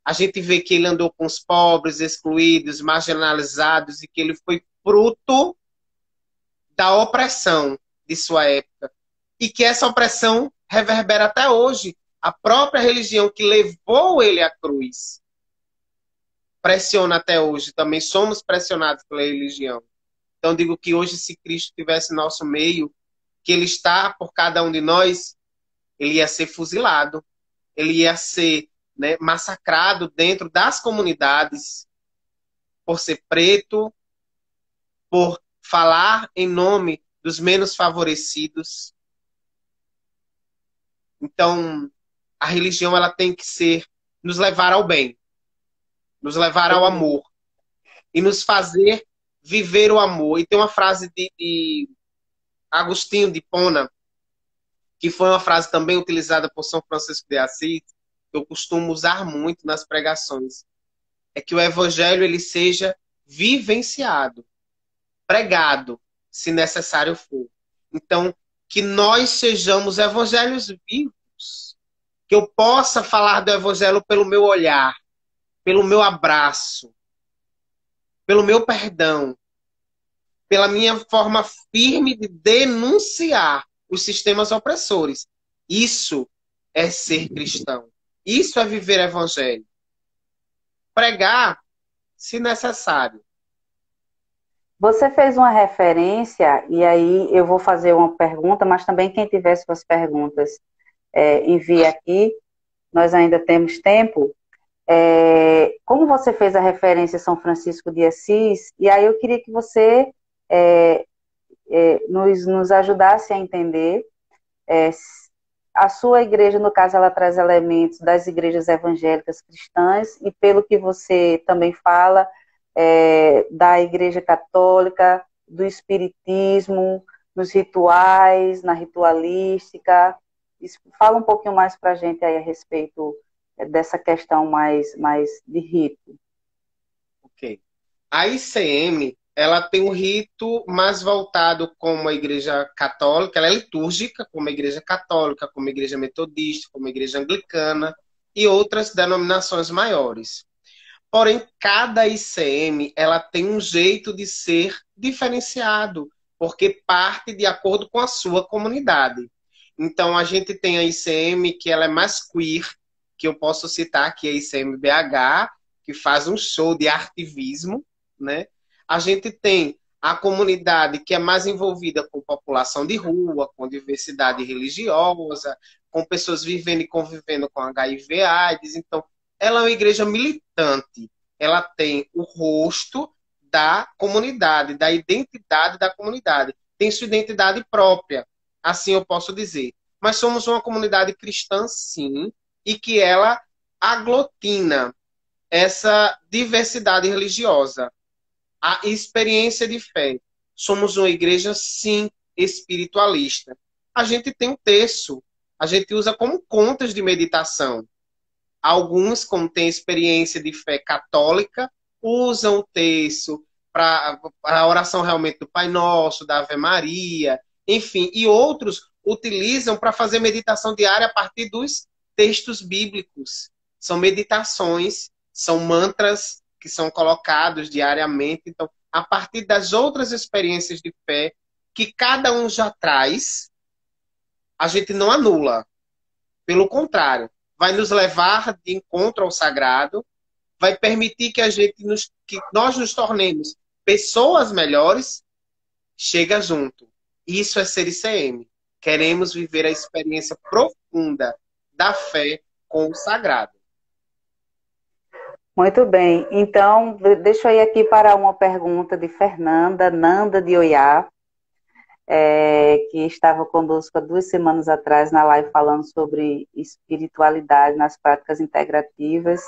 a gente vê que ele andou com os pobres, excluídos, marginalizados e que ele foi fruto da opressão de sua época. E que essa opressão reverbera até hoje. A própria religião que levou ele à cruz pressiona até hoje. Também somos pressionados pela religião. Então digo que hoje, se Cristo estivesse em nosso meio, que ele está por cada um de nós, ele ia ser fuzilado. Ele ia ser, né, massacrado dentro das comunidades por ser preto, por falar em nome dos menos favorecidos. Então, a religião ela tem que ser nos levar ao bem, nos levar ao amor e nos fazer viver o amor. E tem uma frase de Agostinho de Hipona, que foi uma frase também utilizada por São Francisco de Assis, que eu costumo usar muito nas pregações. É que o evangelho ele seja vivenciado, pregado, se necessário for. Então, que nós sejamos evangelhos vivos. Que eu possa falar do evangelho pelo meu olhar, pelo meu abraço, pelo meu perdão, pela minha forma firme de denunciar os sistemas opressores. Isso é ser cristão. Isso é viver evangelho. Pregar, se necessário. Você fez uma referência, e aí eu vou fazer uma pergunta, mas também quem tiver suas perguntas, envie aqui, nós ainda temos tempo. Como você fez a referência a São Francisco de Assis, e aí eu queria que você nos ajudasse a entender. A sua igreja, no caso, ela traz elementos das igrejas evangélicas cristãs, e pelo que você também fala, da igreja católica, do espiritismo, nos rituais, na ritualística. Fala um pouquinho mais para a gente aí a respeito dessa questão mais de rito. Ok. A ICM, ela tem um rito mais voltado como a igreja católica, ela é litúrgica, como a igreja católica, como a igreja metodista, como a igreja anglicana e outras denominações maiores. Porém, cada ICM, ela tem um jeito de ser diferenciado, porque parte de acordo com a sua comunidade. Então, a gente tem a ICM, que ela é mais queer, que eu posso citar aqui a ICM BH, que faz um show de artivismo, né? A gente tem a comunidade que é mais envolvida com população de rua, com diversidade religiosa, com pessoas vivendo e convivendo com HIV/AIDS. Então, ela é uma igreja militante. Ela tem o rosto da comunidade, da identidade da comunidade. Tem sua identidade própria, assim eu posso dizer. Mas somos uma comunidade cristã, sim, e que ela aglutina essa diversidade religiosa. A experiência de fé. Somos uma igreja, sim, espiritualista. A gente tem um terço, a gente usa como contas de meditação. Alguns, como têm experiência de fé católica, usam o terço para a oração realmente do Pai Nosso, da Ave Maria, enfim, e outros utilizam para fazer meditação diária a partir dos textos bíblicos. São meditações, são mantras que são colocados diariamente. Então, a partir das outras experiências de fé que cada um já traz, a gente não anula. Pelo contrário, vai nos levar de encontro ao sagrado, vai permitir que que nós nos tornemos pessoas melhores, chega junto. Isso é ser ICM. Queremos viver a experiência profunda da fé com o sagrado. Muito bem. Então, deixa eu ir aqui para uma pergunta de Fernanda Nanda de Oiá, que estava conosco há 2 semanas atrás na live falando sobre espiritualidade nas práticas integrativas.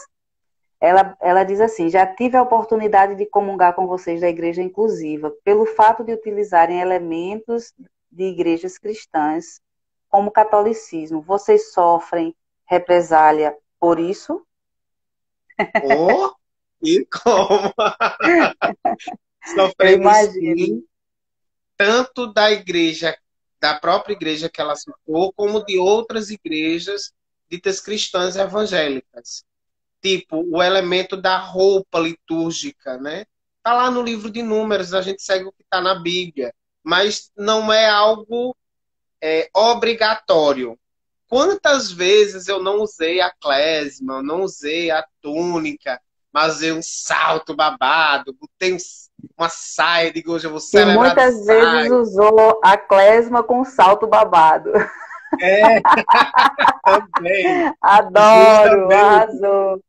Ela diz assim: já tive a oportunidade de comungar com vocês da Igreja Inclusiva, pelo fato de utilizarem elementos de igrejas cristãs, como o catolicismo. Vocês sofrem represália por isso? Oh, e como? Sofremos sim, tanto da igreja, da própria igreja que ela citou, como de outras igrejas ditas cristãs evangélicas. Tipo, o elemento da roupa litúrgica, né? Está lá no livro de Números, a gente segue o que está na Bíblia, mas não é algo obrigatório. Quantas vezes eu não usei a klezma, eu não usei a túnica, mas usei um salto babado, botei uma saia, digo, hoje eu vou celebrar. E muitas vezes usou a klezma com salto babado. Também. Adoro, arrasou.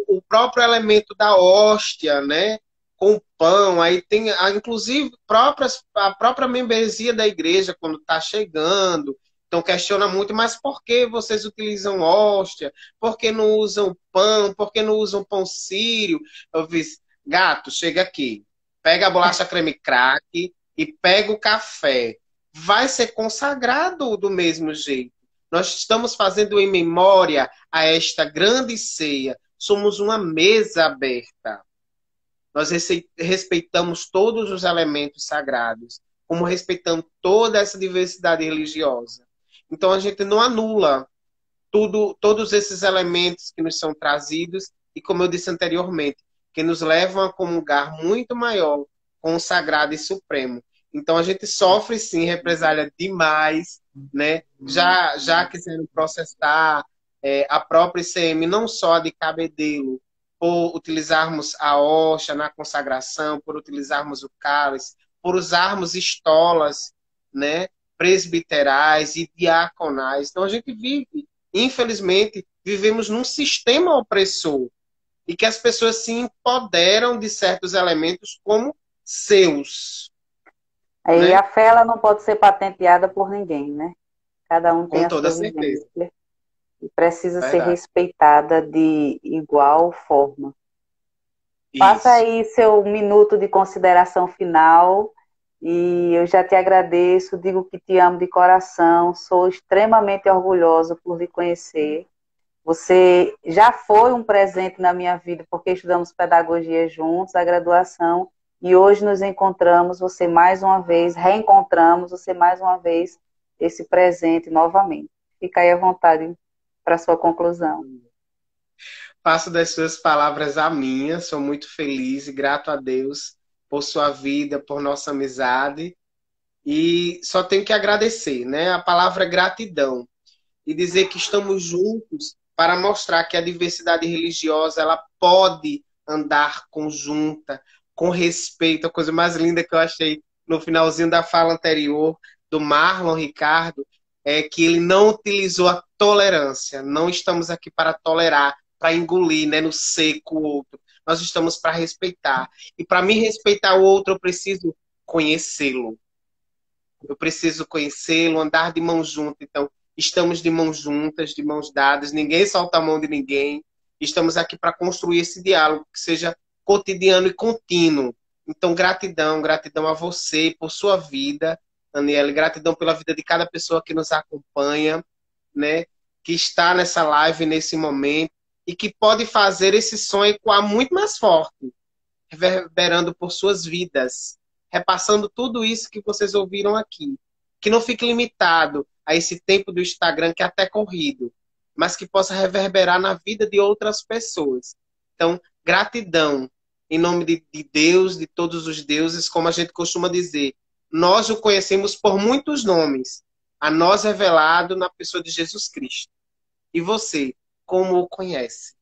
O próprio elemento da hóstia, né? Com o pão, aí tem, inclusive, a própria membresia da igreja, quando está chegando, então questiona muito, mas por que vocês utilizam hóstia? Por que não usam pão? Por que não usam pão sírio? Eu disse, gato, chega aqui, pega a bolacha creme crack e pega o café. Vai ser consagrado do mesmo jeito. Nós estamos fazendo em memória a esta grande ceia. Somos uma mesa aberta. Nós respeitamos todos os elementos sagrados, como respeitamos toda essa diversidade religiosa. Então a gente não anula todos esses elementos que nos são trazidos e, como eu disse anteriormente, que nos levam a comungar muito maior com o sagrado e supremo. Então a gente sofre sim represália demais, né? Já quiseram processar a própria ICM, não só a de Cabedelo, por utilizarmos a hóstia na consagração, por utilizarmos o cálice, por usarmos estolas, né, presbiterais e diaconais. Então a gente vive, infelizmente, vivemos num sistema opressor e que as pessoas se empoderam de certos elementos como seus. E né? A fé ela não pode ser patenteada por ninguém, né? Cada um tem com toda certeza. E precisa ser respeitada de igual forma. Isso. Faça aí seu minuto de consideração final e eu já te agradeço, digo que te amo de coração, sou extremamente orgulhosa por lhe conhecer. Você já foi um presente na minha vida porque estudamos pedagogia juntos, a graduação, e hoje nos encontramos, você mais uma vez, reencontramos você mais uma vez, esse presente novamente. Fica aí à vontade para sua conclusão. Faço das suas palavras a minha, sou muito feliz e grato a Deus por sua vida, por nossa amizade, e só tenho que agradecer, né? A palavra gratidão, e dizer que estamos juntos para mostrar que a diversidade religiosa ela pode andar conjunta, com respeito. A coisa mais linda que eu achei no finalzinho da fala anterior do Marlon Ricardo é que ele não utilizou a tolerância. Não estamos aqui para tolerar, para engolir, né, no seco o outro. Nós estamos para respeitar. E para me respeitar o outro, eu preciso conhecê-lo. Eu preciso conhecê-lo, andar de mão junta. Então, estamos de mãos juntas, de mãos dadas. Ninguém solta a mão de ninguém. Estamos aqui para construir esse diálogo que seja cotidiano e contínuo. Então, gratidão, gratidão a você por sua vida, Aniele, gratidão pela vida de cada pessoa que nos acompanha, né? Que está nessa live nesse momento e que pode fazer esse sonho ecoar muito mais forte, reverberando por suas vidas, repassando tudo isso que vocês ouviram aqui. Que não fique limitado a esse tempo do Instagram que é até corrido, mas que possa reverberar na vida de outras pessoas. Então, gratidão em nome de Deus, de todos os deuses, como a gente costuma dizer. Nós o conhecemos por muitos nomes, a nós revelado na pessoa de Jesus Cristo. E você, como o conhece?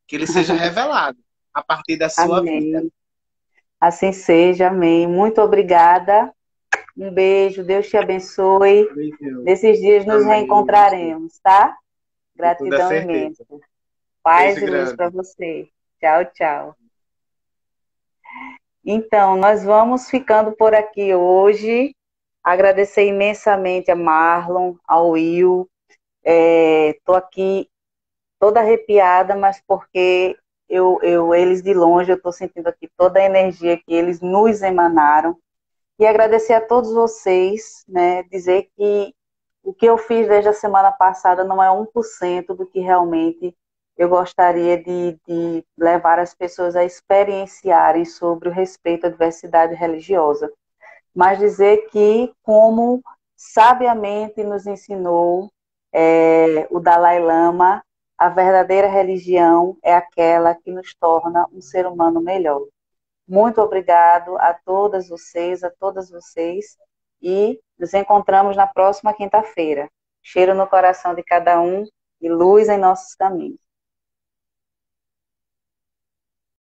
Que ele seja revelado a partir da sua vida. Amém. Assim seja, amém. Muito obrigada. Um beijo, Deus te abençoe. Nesses dias nos Amém. reencontraremos, tá? Com toda Gratidão certeza. imensa. Paz Beijo e luz grande. para você. Tchau, tchau. Então, nós vamos ficando por aqui hoje. Agradecer imensamente a Marlon, ao Will. Estou aqui toda arrepiada, mas porque eles de longe, eu estou sentindo aqui toda a energia que eles nos emanaram. E agradecer a todos vocês, né? Dizer que o que eu fiz desde a semana passada não é 1% do que realmente eu gostaria de levar as pessoas a experienciarem sobre o respeito à diversidade religiosa. Mas dizer que, como sabiamente nos ensinou o Dalai Lama, a verdadeira religião é aquela que nos torna um ser humano melhor. Muito obrigado a todas vocês, e nos encontramos na próxima quinta-feira. Cheiro no coração de cada um e luz em nossos caminhos.